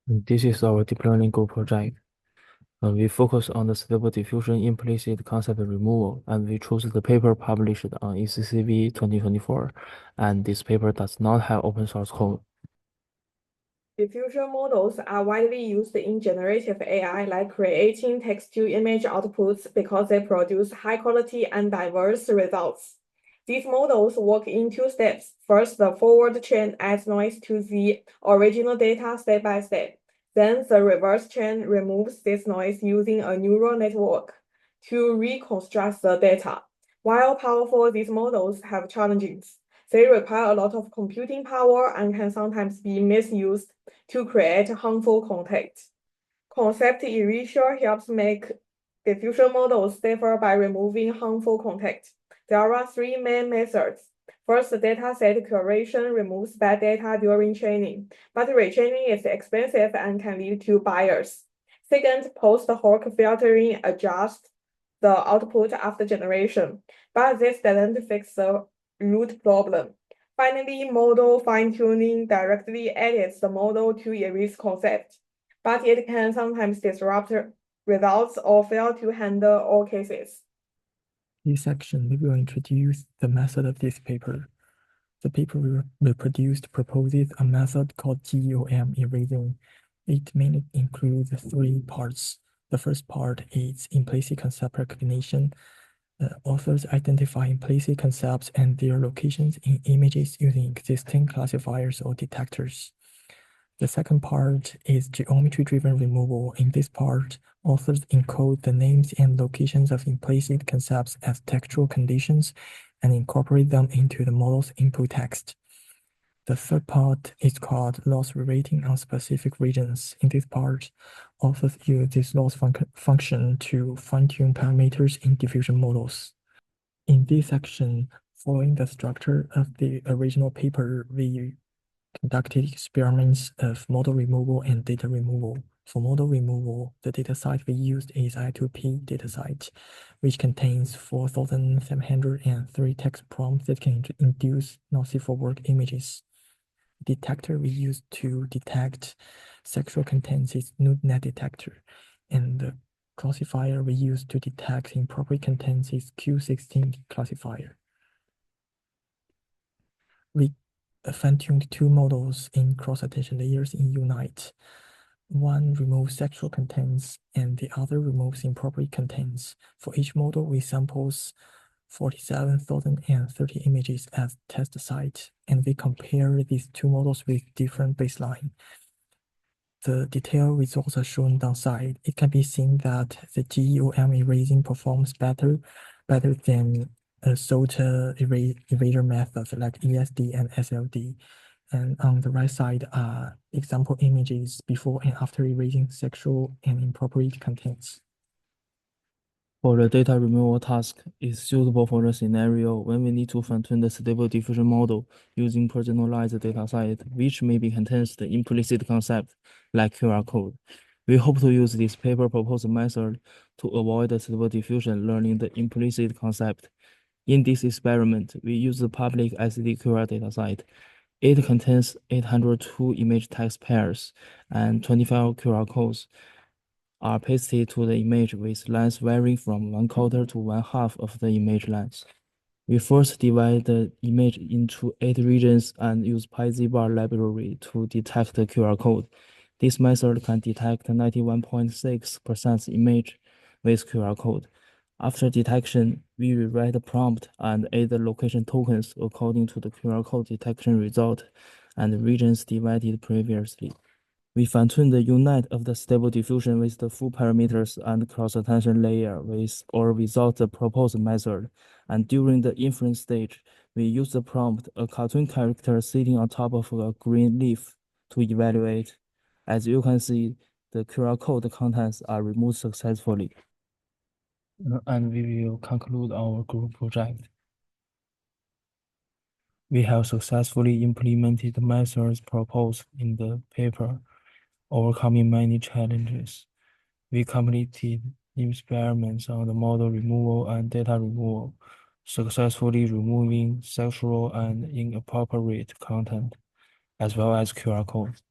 This is our deep learning group project. We focus on the Stable Diffusion implicit concept removal, and we chose the paper published on ECCV 2024. And this paper does not have open source code. Diffusion models are widely used in generative AI, like creating text-to-image outputs because they produce high-quality and diverse results. These models work in two steps. First, the forward chain adds noise to the original data step by step. Then the reverse chain removes this noise using a neural network to reconstruct the data. While powerful, these models have challenges. They require a lot of computing power and can sometimes be misused to create harmful content. Concept erasure helps make diffusion models safer by removing harmful content. There are three main methods. First, dataset curation removes bad data during training, but retraining is expensive and can lead to bias. Second, post-hoc filtering adjusts the output after generation, but this doesn't fix the root problem. Finally, model fine-tuning directly edits the model to erase concept, but it can sometimes disrupt results or fail to handle all cases. This section, we will introduce the method of this paper. The paper we produced proposes a method called GEOM erasing. It mainly includes three parts. The first part is implicit concept recognition. Authors identify implicit concepts and their locations in images using existing classifiers or detectors. The second part is geometry-driven removal. In this part, authors encode the names and locations of implicit concepts as textual conditions and incorporate them into the model's input text. The third part is called loss rerating on specific regions. In this part, authors use this loss function to fine-tune parameters in diffusion models. In this section, following the structure of the original paper, we conducted experiments of model removal and data removal. For model removal, the dataset we used is I2P dataset, which contains 4,703 text prompts that can induce not-safe-for-work images. The detector we used to detect sexual contents is nude-net detector, and the classifier we used to detect improper contents is Q16 classifier. We fine-tuned two models in cross-attention layers in Unite. One removes sexual contents and the other removes improper contents. For each model, we samples 47,030 images as test site, and we compare these two models with different baseline. The detailed results are shown downside. It can be seen that the GEOM erasing performs better than SOTA eraser methods like ESD and SLD. And on the right side are example images before and after erasing sexual and improper contents. For the data removal task, is suitable for the scenario when we need to fine-tune the Stable Diffusion model using personalized dataset, which maybe contains the implicit concept like QR code. We hope to use this paper proposed method to avoid the Stable Diffusion learning the implicit concept. In this experiment, we use the public SDQR dataset. It contains 802 image text pairs and 25 QR codes are pasted to the image with lengths varying from 1/4 to 1/2 of the image length. We first divide the image into 8 regions and use PyZBar library to detect the QR code. This method can detect 91.6% image with QR code. After detection, we rewrite the prompt and add the location tokens according to the QR code detection result and the regions divided previously. We fine-tune the unite of the Stable Diffusion with the full parameters and cross-attention layer with or without the proposed method. And during the inference stage, we use the prompt, a cartoon character sitting on top of a green leaf, to evaluate. As you can see, the QR code contents are removed successfully. And we will conclude our group project. We have successfully implemented the methods proposed in the paper, overcoming many challenges. We completed experiments on the model removal and data removal, successfully removing sexual and inappropriate content, as well as QR codes.